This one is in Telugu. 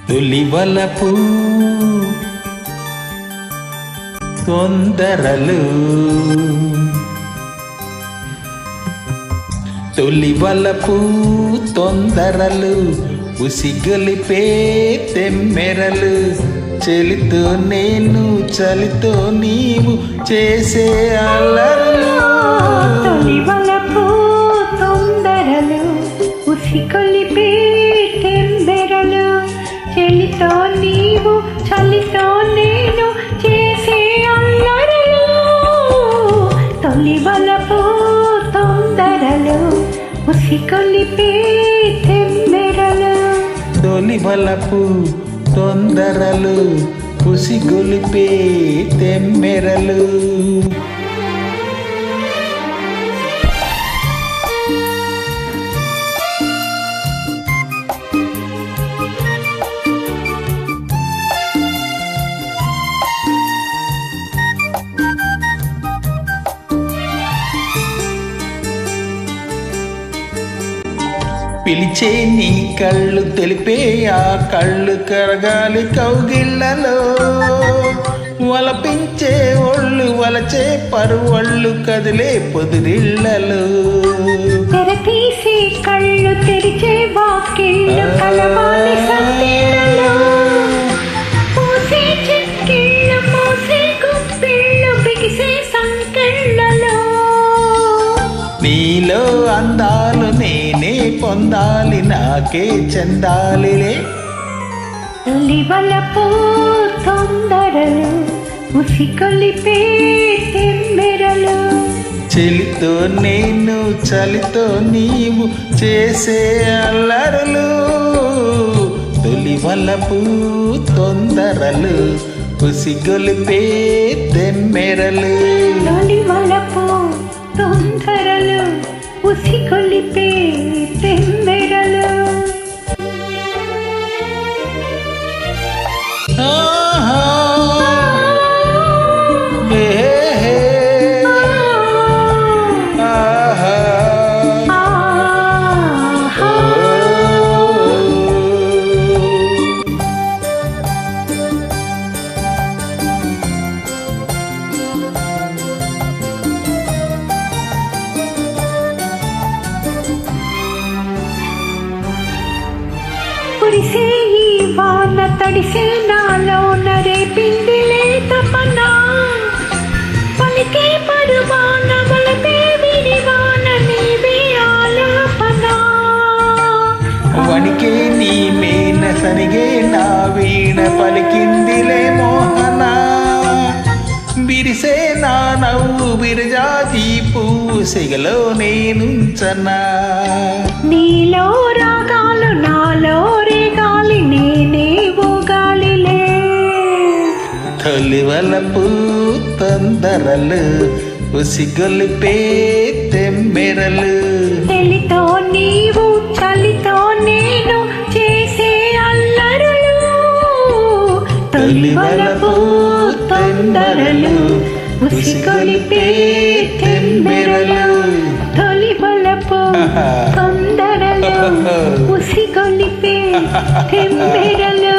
తొలి వలపు తొందరలు తొలి వలపు తొందరలు ఉసిగొలిపే తెమ్మెరలు చెలితో నేను చలితో నీవు చేసే అల్లర్లు తొలి వలపు తొందరలు ఉసిగొలిపే తెమ్మెరలు చెలితో నీవు చలితో నేను చేసే అల్లర్లు తొలి వలపు తొందరలు ఉసిగొలిపే తెమ్మెరలు తొలి వలపు తొందరలు ఉసిగొలిపే తెమ్మెరలు పిలిచే నీ కళ్ళు తెలిపే ఆ కళ్ళు కరగాలి కౌగిళ్ళలో వలపించే ఒళ్ళు వలచే పరువళ్ళు కదిలే పొదిరిళ్ళలో తెరతీసి కళ్ళు తెరిచే వాకిళ్ళు కలవాలి సందేళ్ళలో పూసే చెక్కిళ్ళు మోసే గుప్పిళ్ళు బిగిసే సంకెళ్ళలో నీలో అందాలు నేనే పొందాలి నాకే చెందాలిలే తొలి వలపు తొందరలు ఉసిగొలిపే తెమ్మెరలు చెలితో నేను చలితో నీవు చేసే అల్లరులు తొలి వలపు తొందరలు ఉసిగొలిపే తెమ్మెరలు తొలి వలపు తొందరలు ఉసిగొలిపే తెమ్మెరలు కురిసే ఈ వాన తడిసే నాలో నరేపింది లేతపన పలికే పరువాన వలపే విరివాన నీవే ఆలాపన వణికే నీ మేన సరిగే నా వీణ పలికిందిలే మోహన బిరిసే నా నవ్వు బిరజాతి పువ్వు సెగలో నేనుంచనా నీలో రాగాలు నాలో రేగాలి నేనే ఊగాలిలే తొలి వలపు తొందరలు ఉసిగొలిపే తెమ్మెరలు చెలితో నీవు చలితో నేను చేసే అల్లరులు తొలి వలపు తొందరలు ఉసిగొలిపే తెమ్మెరలు తొలి వలపు తొందరలు ఉసిగొలిపే తెమ్మెరలు